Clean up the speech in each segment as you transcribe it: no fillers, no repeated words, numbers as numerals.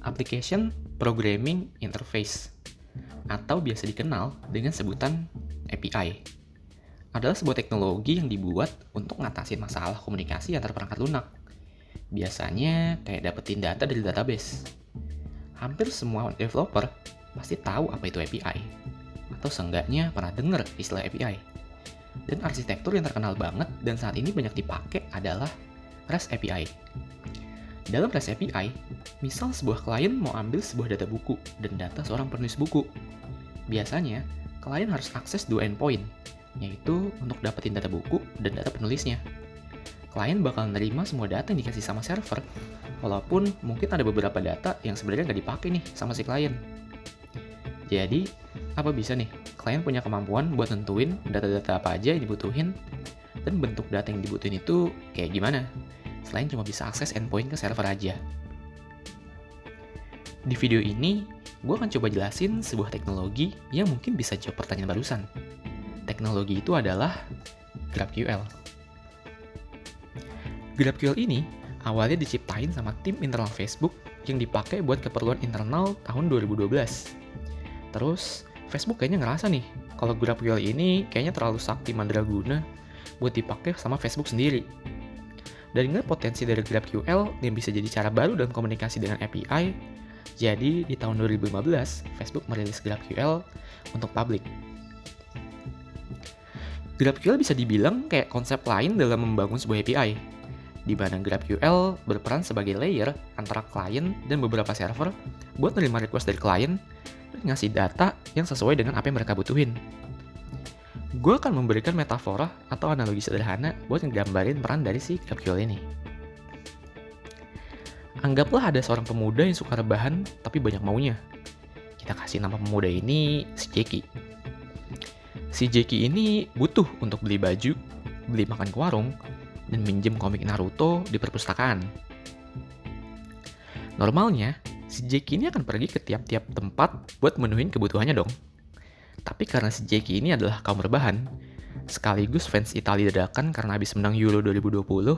Application Programming Interface, atau biasa dikenal dengan sebutan API, adalah sebuah teknologi yang dibuat untuk ngatasin masalah komunikasi antar perangkat lunak. Biasanya kayak dapetin data dari database. Hampir semua developer pasti tahu apa itu API, atau seenggaknya pernah dengar istilah API. Dan arsitektur yang terkenal banget dan saat ini banyak dipakai adalah REST API. Dalam REST API, misal sebuah klien mau ambil sebuah data buku dan data seorang penulis buku. Biasanya, klien harus akses dua endpoint, yaitu untuk dapetin data buku dan data penulisnya. Klien bakal nerima semua data yang dikasih sama server, walaupun mungkin ada beberapa data yang sebenarnya nggak dipakai nih sama si klien. Jadi, apa bisa nih, klien punya kemampuan buat nentuin data-data apa aja yang dibutuhin, dan bentuk data yang dibutuhin itu kayak gimana, selain cuma bisa akses endpoint ke server aja. Di video ini, gue akan coba jelasin sebuah teknologi yang mungkin bisa jawab pertanyaan barusan. Teknologi itu adalah GraphQL. GraphQL ini awalnya diciptain sama tim internal Facebook yang dipakai buat keperluan internal tahun 2012. Terus, Facebook kayaknya ngerasa nih, kalau GraphQL ini kayaknya terlalu sakti mandraguna buat dipakai sama Facebook sendiri. Dan ngeliat potensi dari GraphQL yang bisa jadi cara baru dalam komunikasi dengan API, jadi di tahun 2015, Facebook merilis GraphQL untuk publik. GraphQL bisa dibilang kayak konsep lain dalam membangun sebuah API, di mana GraphQL berperan sebagai layer antara klien dan beberapa server buat menerima request dari klien dan ngasih data yang sesuai dengan apa yang mereka butuhin. Gue akan memberikan metafora atau analogi sederhana buat ngegambarin peran dari si GraphQL ini. Anggaplah ada seorang pemuda yang suka rebahan tapi banyak maunya. Kita kasih nama pemuda ini si Jeki. Si Jeki ini butuh untuk beli baju, beli makan ke warung, dan minjem komik Naruto di perpustakaan. Normalnya, si Jeki ini akan pergi ke tiap-tiap tempat buat memenuhin kebutuhannya dong. Tapi karena si Jeki ini adalah kaum rebahan, sekaligus fans Italia dadakan karena habis menang Euro 2020,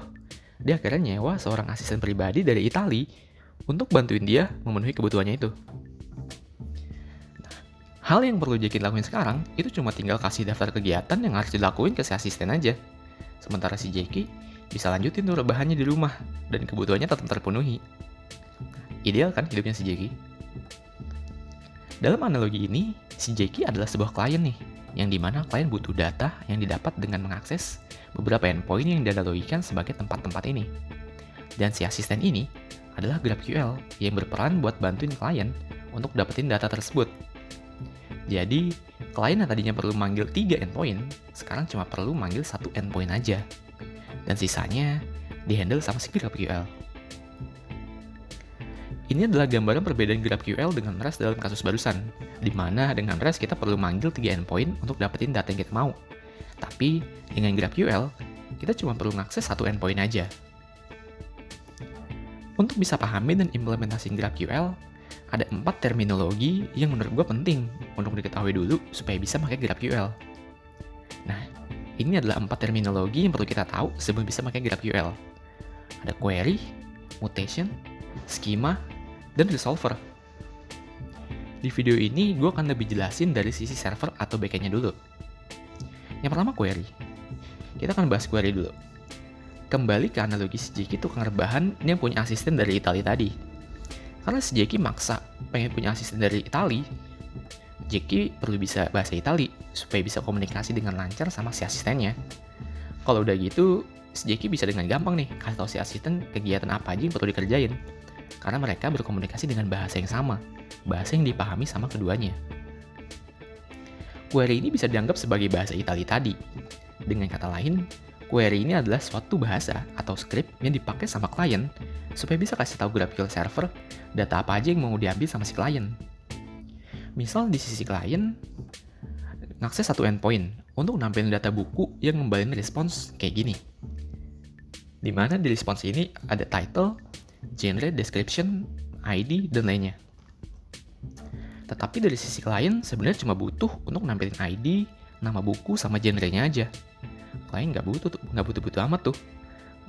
dia akhirnya nyewa seorang asisten pribadi dari Italia untuk bantuin dia memenuhi kebutuhannya itu. Hal yang perlu Jeki lakuin sekarang, itu cuma tinggal kasih daftar kegiatan yang harus dilakuin ke si asisten aja. Sementara si Jeki bisa lanjutin tuh rebahannya di rumah, dan kebutuhannya tetap terpenuhi. Ideal kan hidupnya si Jeki? Dalam analogi ini, si Jeki adalah sebuah klien nih, yang dimana klien butuh data yang didapat dengan mengakses beberapa endpoint yang dianalogikan sebagai tempat-tempat ini. Dan si asisten ini adalah GraphQL yang berperan buat bantuin klien untuk dapetin data tersebut. Jadi, klien yang tadinya perlu manggil 3 endpoint, sekarang cuma perlu manggil 1 endpoint aja. Dan sisanya dihandle sama si GraphQL. Ini adalah gambaran perbedaan GraphQL dengan REST dalam kasus barusan, di mana dengan REST kita perlu manggil 3 endpoint untuk dapetin data yang kita mau. Tapi, dengan GraphQL, kita cuma perlu ngakses 1 endpoint aja. Untuk bisa pahami dan implementasiin GraphQL, ada 4 terminologi yang menurut gue penting untuk diketahui dulu supaya bisa pakai GraphQL. Nah, ini adalah 4 terminologi yang perlu kita tahu sebelum bisa pakai GraphQL. Ada query, mutation, schema, dan resolver. Di video ini, gue akan lebih jelasin dari sisi server atau backend-nya dulu. Yang pertama query. Kita akan bahas query dulu. Kembali ke analogi si Jeki tukang rebahan yang punya asisten dari Italia tadi. Karena si Jeki maksa pengen punya asisten dari Italia, Jeki perlu bisa bahasa Italia supaya bisa komunikasi dengan lancar sama si asistennya. Kalau udah gitu, si Jeki bisa dengan gampang nih kasih tahu si asisten kegiatan apa aja yang perlu dikerjain. Karena mereka berkomunikasi dengan bahasa yang sama, bahasa yang dipahami sama keduanya. Query ini bisa dianggap sebagai bahasa Italia tadi. Dengan kata lain, query ini adalah suatu bahasa atau script yang dipakai sama klien supaya bisa kasih tahu GraphQL server data apa aja yang mau diambil sama si klien. Misal di sisi klien, ngakses 1 endpoint untuk nampilin data buku yang ngembalin respons kayak gini. Dimana di respons ini ada title, genre, description, ID, dan lainnya. Tetapi dari sisi klien sebenarnya cuma butuh untuk nampilin ID, nama buku, sama genre-nya aja. Klien nggak butuh amat tuh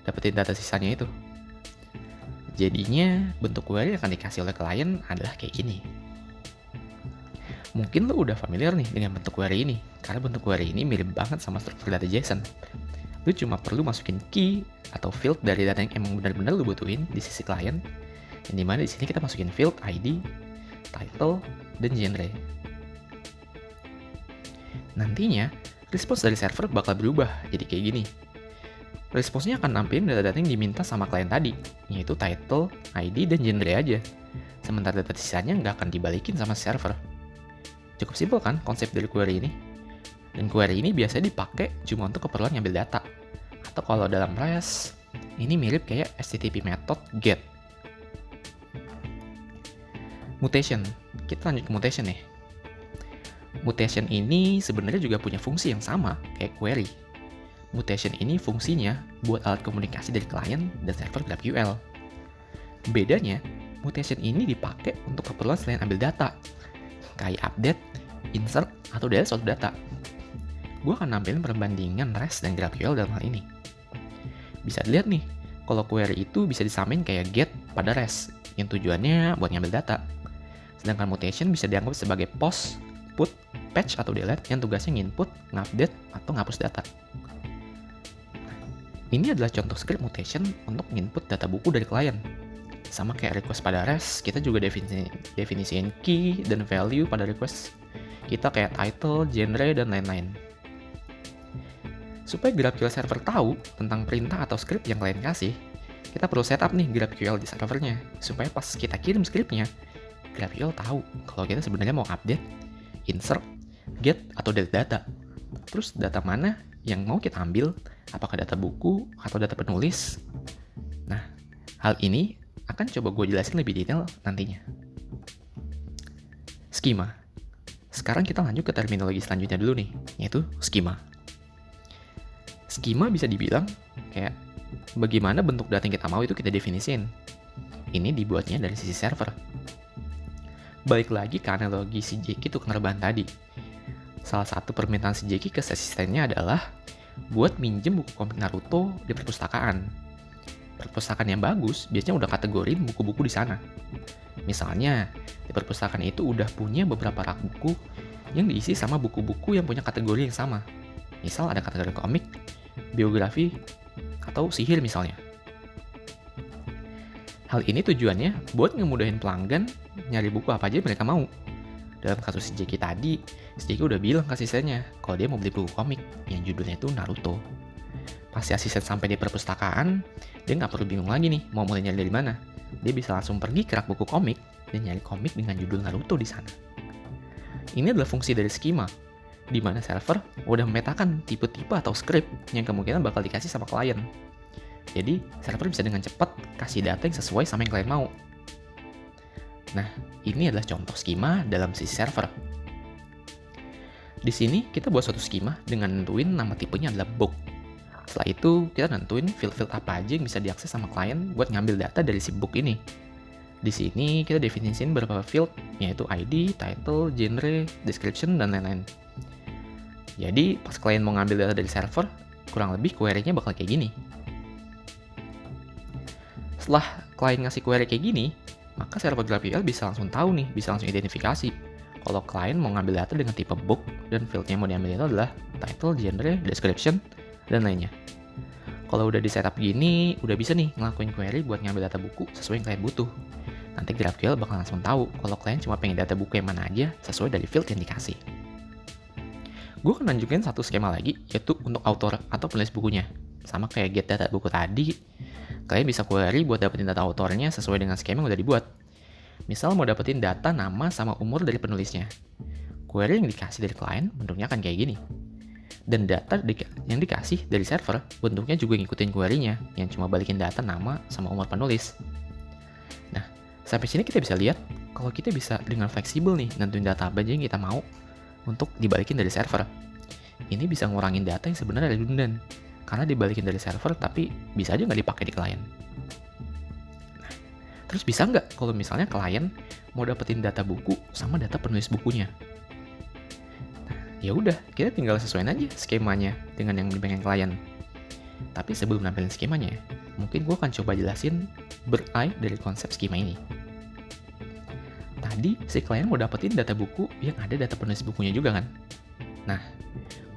dapetin data sisanya itu. Jadinya bentuk query yang akan dikasih oleh klien adalah kayak gini. Mungkin lo udah familiar nih dengan bentuk query ini, karena bentuk query ini mirip banget sama struktur data JSON. Lo cuma perlu masukin key atau field dari data yang emang benar-benar lo butuhin di sisi klien, yang dimana di sini kita masukin field ID, title, dan genre. Nantinya, respons dari server bakal berubah jadi kayak gini. Responsnya akan nampilin data-data yang diminta sama klien tadi, yaitu title, ID, dan genre aja. Sementara data sisanya nggak akan dibalikin sama server. Cukup simpel kan konsep dari query ini? Dan query ini biasanya dipakai cuma untuk keperluan ngambil data. Atau kalau dalam REST, ini mirip kayak HTTP method GET. Mutation. Kita lanjut ke mutation nih. Mutation ini sebenarnya juga punya fungsi yang sama kayak query. Mutation ini fungsinya buat alat komunikasi dari klien dan server GraphQL. Bedanya, mutation ini dipakai untuk keperluan selain ambil data, kayak update, insert, atau delete suatu data. Gue akan nampilin perbandingan REST dan GraphQL dalam hal ini. Bisa dilihat nih, kalau query itu bisa disamain kayak GET pada REST, yang tujuannya buat ngambil data. Sedangkan mutation bisa dianggap sebagai post, put, patch, atau delete yang tugasnya nginput, ngupdate, atau ngapus data. Ini adalah contoh script mutation untuk input data buku dari klien. Sama kayak request pada REST, kita juga definisiin key dan value pada request. Kita kayak title, genre, dan lain-lain. Supaya GraphQL server tahu tentang perintah atau script yang klien kasih, kita perlu setup nih GraphQL di servernya, supaya pas kita kirim scriptnya, GraphQL tahu kalau kita sebenarnya mau update, insert, get, atau delete data. Terus data mana yang mau kita ambil, apakah data buku atau data penulis. Nah, hal ini akan coba gue jelasin lebih detail nantinya. Schema. Sekarang kita lanjut ke terminologi selanjutnya dulu nih, yaitu schema. Schema bisa dibilang kayak bagaimana bentuk data yang kita mau itu kita definisin. Ini dibuatnya dari sisi server. Balik lagi ke analogi si Jeki tukang rebahan tadi. Salah satu permintaan si Jeki ke asistennya adalah buat minjem buku komik Naruto di perpustakaan. Perpustakaan yang bagus biasanya udah kategorin buku-buku di sana. Misalnya, di perpustakaan itu udah punya beberapa rak buku yang diisi sama buku-buku yang punya kategori yang sama. Misal ada kategori komik, biografi, atau sihir misalnya. Hal ini tujuannya buat ngemudahin pelanggan nyari buku apa aja mereka mau. Dalam kasus si Jeki tadi, si Jeki udah bilang ke asistennya kalau dia mau beli buku komik yang judulnya itu Naruto. Pas si asisten sampai di perpustakaan, dia nggak perlu bingung lagi nih mau mulai nyari dari mana. Dia bisa langsung pergi ke rak buku komik dan nyari komik dengan judul Naruto di sana. Ini adalah fungsi dari schema, di mana server udah memetakan tipe-tipe atau script yang kemungkinan bakal dikasih sama klien. Jadi, server bisa dengan cepat kasih data yang sesuai sama yang klien mau. Nah, ini adalah contoh schema dalam sisi server. Di sini kita buat suatu schema dengan nentuin nama tipenya adalah book. Setelah itu, kita nentuin field-field apa aja yang bisa diakses sama klien buat ngambil data dari si book ini. Di sini kita definisiin beberapa field, yaitu ID, title, genre, description, dan lain-lain. Jadi, pas klien mau ngambil data dari server, kurang lebih query-nya bakal kayak gini. Setelah klien ngasih query kayak gini, maka server GraphQL bisa langsung tahu nih, bisa langsung identifikasi kalau klien mau ngambil data dengan tipe book dan field yang mau diambil itu adalah title, genre, description, dan lainnya. Kalau udah di setup gini, udah bisa nih ngelakuin query buat ngambil data buku sesuai yang klien butuh. Nanti GraphQL bakal langsung tahu kalau klien cuma pengen data buku yang mana aja sesuai dari field yang dikasih. Gue akan lanjutin satu skema lagi, yaitu untuk author atau penulis bukunya. Sama kayak get data buku tadi, kalian bisa query buat dapetin data autornya sesuai dengan skema yang udah dibuat. Misal mau dapetin data nama sama umur dari penulisnya. Query yang dikasih dari klien bentuknya akan kayak gini. Dan data yang dikasih dari server bentuknya juga ngikutin query-nya yang cuma balikin data nama sama umur penulis. Nah, sampai sini kita bisa lihat kalau kita bisa dengan fleksibel nih nentuin data apa aja yang kita mau untuk dibalikin dari server. Ini bisa ngurangin data yang sebenarnya redundant karena dibalikin dari server tapi bisa aja nggak dipakai di klien. Nah, terus bisa nggak kalau misalnya klien mau dapetin data buku sama data penulis bukunya? Ya udah, kita tinggal sesuaiin aja skemanya dengan yang dipengen klien. Tapi sebelum nampilin skemanya, mungkin gue akan coba jelasin berai dari konsep skema ini. Tadi si klien mau dapetin data buku yang ada data penulis bukunya juga kan? Nah,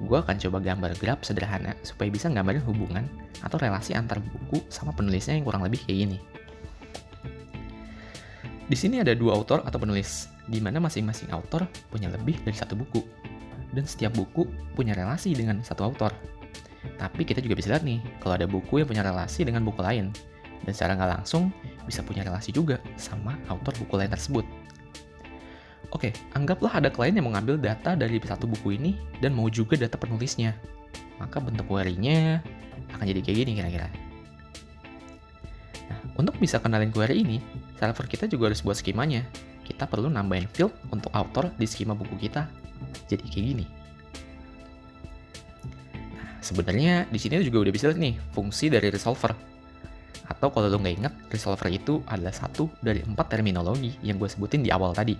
gue akan coba gambar graf sederhana supaya bisa gambarin hubungan atau relasi antar buku sama penulisnya yang kurang lebih kayak gini. Di sini ada dua autor atau penulis, di mana masing-masing autor punya lebih dari satu buku, dan setiap buku punya relasi dengan satu autor. Tapi kita juga bisa lihat nih, kalau ada buku yang punya relasi dengan buku lain, dan secara nggak langsung bisa punya relasi juga sama autor buku lain tersebut. Oke, anggaplah ada klien yang mengambil data dari satu buku ini dan mau juga data penulisnya. Maka bentuk query-nya akan jadi kayak gini kira-kira. Nah, untuk bisa kenalin query ini, server kita juga harus buat skemanya. Kita perlu nambahin field untuk author di skema buku kita. Jadi kayak gini. Nah, sebenarnya di sini juga udah bisa lihat nih fungsi dari resolver. Atau kalau lo nggak ingat, resolver itu adalah satu dari 4 terminologi yang gue sebutin di awal tadi.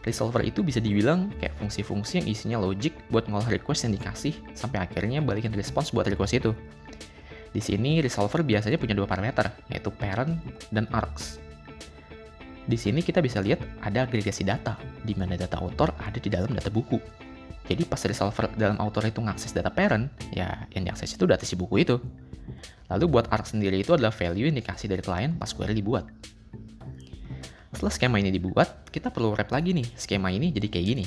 Resolver itu bisa dibilang kayak fungsi-fungsi yang isinya logic buat ngolah request yang dikasih sampai akhirnya balikin response buat request itu. Di sini resolver biasanya punya dua parameter, yaitu parent dan args. Di sini kita bisa lihat ada agregasi data, di mana data author ada di dalam data buku. Jadi pas resolver dalam author itu ngakses data parent, ya yang diakses itu data si buku itu. Lalu buat args sendiri itu adalah value yang dikasih dari klien pas query dibuat. Setelah skema ini dibuat, kita perlu wrap lagi nih skema ini jadi kayak gini.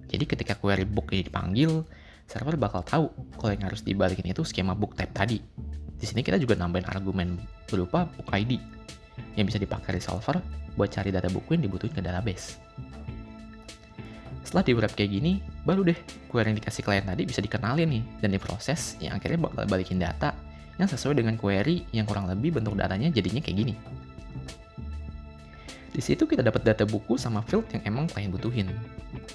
Jadi ketika query book ini dipanggil, server bakal tahu kalau yang harus dibalikin itu skema book type tadi. Di sini kita juga nambahin argumen berupa book ID yang bisa dipakai resolver buat cari data buku yang dibutuhin ke database. Setelah di-wrap kayak gini, baru deh query yang dikasih klien tadi bisa dikenalin nih dan diproses yang akhirnya bakal balikin data yang sesuai dengan query yang kurang lebih bentuk datanya jadinya kayak gini. Di situ kita dapat data buku sama field yang emang klien butuhin.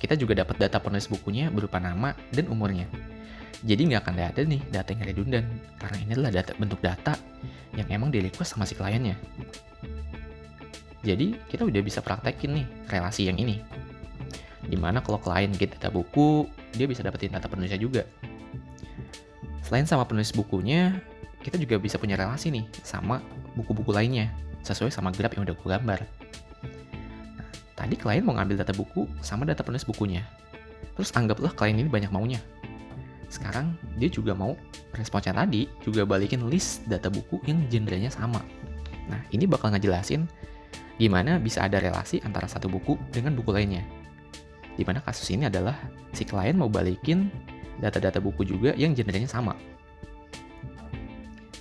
Kita juga dapat data penulis bukunya berupa nama dan umurnya. Jadi nggak akan ada nih data yang redundant, karena ini adalah bentuk data yang emang di-request sama si kliennya. Jadi kita udah bisa praktekin nih relasi yang ini. Dimana kalau klien get data buku, dia bisa dapetin data penulisnya juga. Selain sama penulis bukunya, kita juga bisa punya relasi nih sama buku-buku lainnya, sesuai sama graf yang udah gue gambar. Tadi klien mau ngambil data buku sama data penulis bukunya. Terus anggaplah klien ini banyak maunya. Sekarang dia juga mau responsnya tadi juga balikin list data buku yang genrenya sama. Nah, ini bakal ngejelasin gimana bisa ada relasi antara satu buku dengan buku lainnya. Dimana kasus ini adalah si klien mau balikin data-data buku juga yang genrenya sama.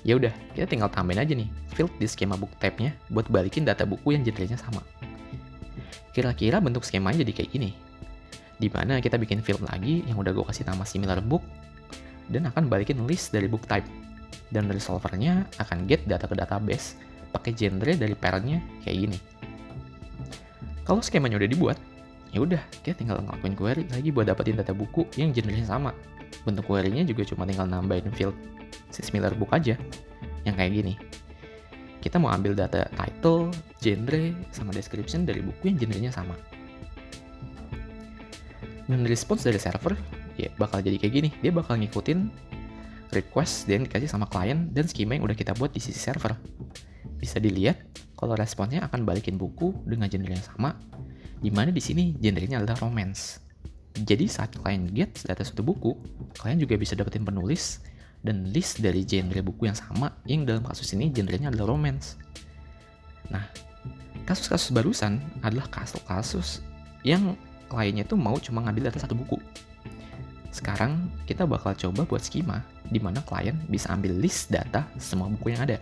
Ya udah, kita tinggal tambahin aja nih field di skema book type-nya buat balikin data buku yang genrenya sama. Kira-kira bentuk skemanya jadi kayak gini. Dimana kita bikin field lagi yang udah gue kasih nama similar book dan akan balikin list dari book type. Dan resolvernya akan get data ke database pakai genre dari parentnya kayak gini. Kalau skemanya udah dibuat, ya udah kita tinggal ngelakuin query lagi buat dapetin data buku yang genrenya sama. Bentuk query-nya juga cuma tinggal nambahin field similar book aja yang kayak gini. Kita mau ambil data title, genre, sama description dari buku yang genrenya sama. Dan response dari server, ya bakal jadi kayak gini. Dia bakal ngikutin request yang dikasih sama klien dan skema yang udah kita buat di sisi server. Bisa dilihat kalau responsnya akan balikin buku dengan genre yang sama, di mana di sini genrenya adalah romance. Jadi saat klien get data suatu buku, klien juga bisa dapetin penulis dan list dari genre buku yang sama yang dalam kasus ini genrenya adalah romance. Nah, kasus-kasus barusan adalah kasus-kasus yang kliennya tuh mau cuma ngambil data satu buku. Sekarang kita bakal coba buat skema di mana klien bisa ambil list data semua buku yang ada.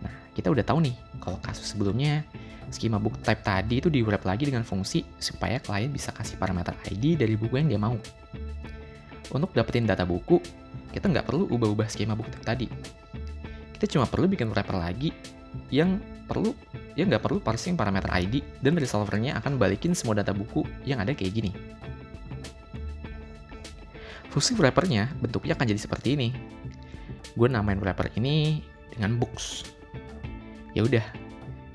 Nah, kita udah tahu nih kalau kasus sebelumnya skema book type tadi itu di-wrap lagi dengan fungsi supaya klien bisa kasih parameter ID dari buku yang dia mau. Untuk dapetin data buku, kita nggak perlu ubah-ubah skema book type tadi. Kita cuma perlu bikin wrapper lagi yang nggak perlu parsing parameter ID dan resolvernya akan balikin semua data buku yang ada kayak gini. Fungsi wrappernya bentuknya akan jadi seperti ini. Gue namain wrapper ini dengan books. Ya udah,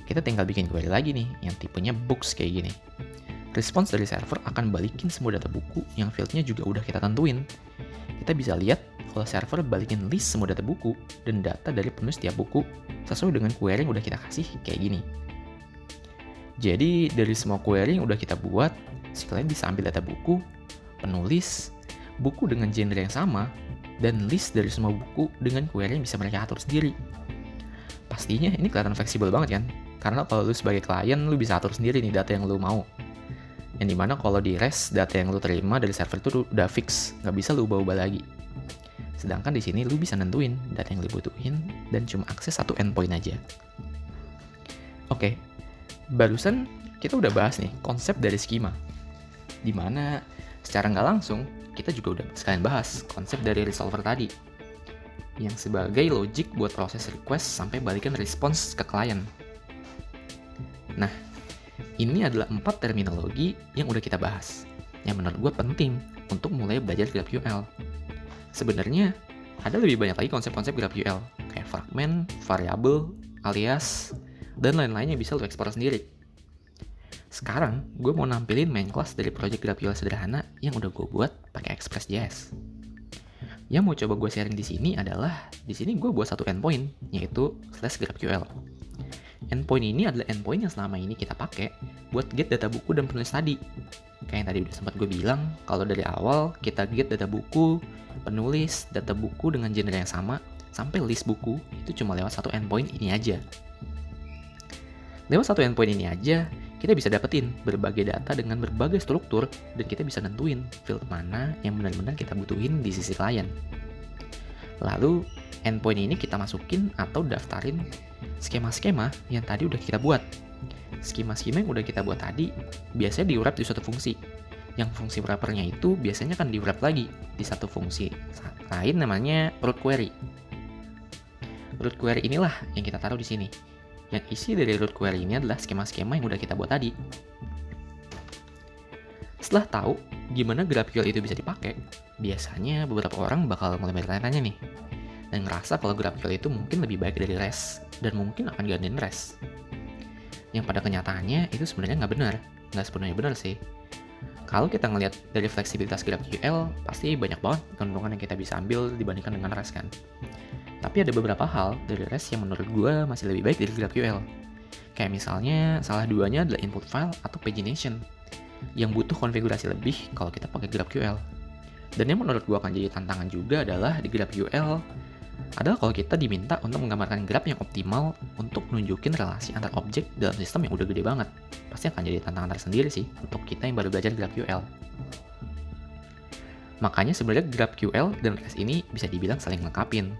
kita tinggal bikin query lagi nih yang tipenya books kayak gini. Response dari server akan balikin semua data buku yang fieldnya juga udah kita tentuin. Kita bisa lihat kalau server balikin list semua data buku dan data dari penulis setiap buku sesuai dengan query yang udah kita kasih kayak gini. Jadi dari semua query yang udah kita buat, si klien bisa ambil data buku, penulis, buku dengan genre yang sama, dan list dari semua buku dengan query yang bisa mereka atur sendiri. Pastinya ini kelihatan fleksibel banget kan? Karena kalau lu sebagai klien, lu bisa atur sendiri nih data yang lu mau. Yang dimana kalau di REST, data yang lu terima dari server itu udah fix, nggak bisa lu ubah-ubah lagi. Sedangkan di sini lu bisa nentuin data yang lu butuhin dan cuma akses satu endpoint aja. Oke, barusan kita udah bahas nih konsep dari schema. Dimana secara nggak langsung kita juga udah sekalian bahas konsep dari resolver tadi, yang sebagai logic buat proses request sampai balikan response ke klien. Nah, ini adalah 4 terminologi yang udah kita bahas, yang menurut gue penting untuk mulai belajar GraphQL. Sebenarnya, ada lebih banyak lagi konsep-konsep GraphQL, kayak fragment, variabel, alias, dan lain-lain yang bisa lo ekspor sendiri. Sekarang, gue mau nampilin main class dari project GraphQL sederhana yang udah gue buat pakai Express.js. Yang mau coba gue sharing di sini adalah, di sini gue buat satu endpoint, yaitu /GraphQL. Endpoint ini adalah endpoint yang selama ini kita pakai buat get data buku dan penulis tadi. Kayak yang tadi udah sempat gue bilang, kalau dari awal kita get data buku, penulis, data buku dengan genre yang sama, sampai list buku, itu cuma lewat satu endpoint ini aja. Lewat satu endpoint ini aja, kita bisa dapetin berbagai data dengan berbagai struktur, dan kita bisa nentuin field mana yang benar-benar kita butuhin di sisi klien. Lalu, endpoint ini kita masukin atau daftarin skema-skema yang tadi udah kita buat. Skema-skema yang udah kita buat tadi biasanya di-wrap di suatu fungsi. Yang fungsi wrappernya itu biasanya kan di-wrap lagi di satu fungsi lain namanya root query. Root query inilah yang kita taruh di sini. Yang isi dari root query ini adalah skema-skema yang udah kita buat tadi. Setelah tahu gimana GraphQL itu bisa dipakai, biasanya beberapa orang bakal mulai bertanya-tanya nih, dan ngerasa kalau GraphQL itu mungkin lebih baik dari REST, dan mungkin akan gantiin REST. Yang pada kenyataannya itu sebenarnya nggak sepenuhnya benar sih. Kalau kita ngelihat dari fleksibilitas GraphQL, pasti banyak banget keuntungan yang kita bisa ambil dibandingkan dengan REST kan. Tapi ada beberapa hal dari REST yang menurut gue masih lebih baik dari GraphQL. Kayak misalnya, salah duanya adalah input file atau pagination, yang butuh konfigurasi lebih kalau kita pakai GraphQL. Dan yang menurut gue akan jadi tantangan juga adalah di GraphQL, adalah kalau kita diminta untuk menggambarkan graph yang optimal untuk nunjukin relasi antar objek dalam sistem yang udah gede banget. Pasti akan jadi tantangan tersendiri sih untuk kita yang baru belajar GraphQL. Makanya sebenarnya GraphQL dan REST ini bisa dibilang saling lengkapin,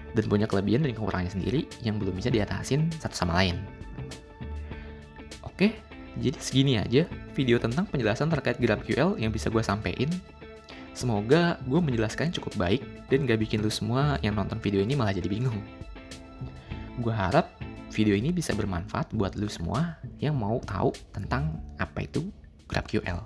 dan punya kelebihan dan kekurangannya sendiri yang belum bisa diatasin satu sama lain. Oke, jadi segini aja video tentang penjelasan terkait GraphQL yang bisa gue sampein. Semoga gue menjelaskannya cukup baik dan gak bikin lu semua yang nonton video ini malah jadi bingung. Gue harap video ini bisa bermanfaat buat lu semua yang mau tahu tentang apa itu GraphQL.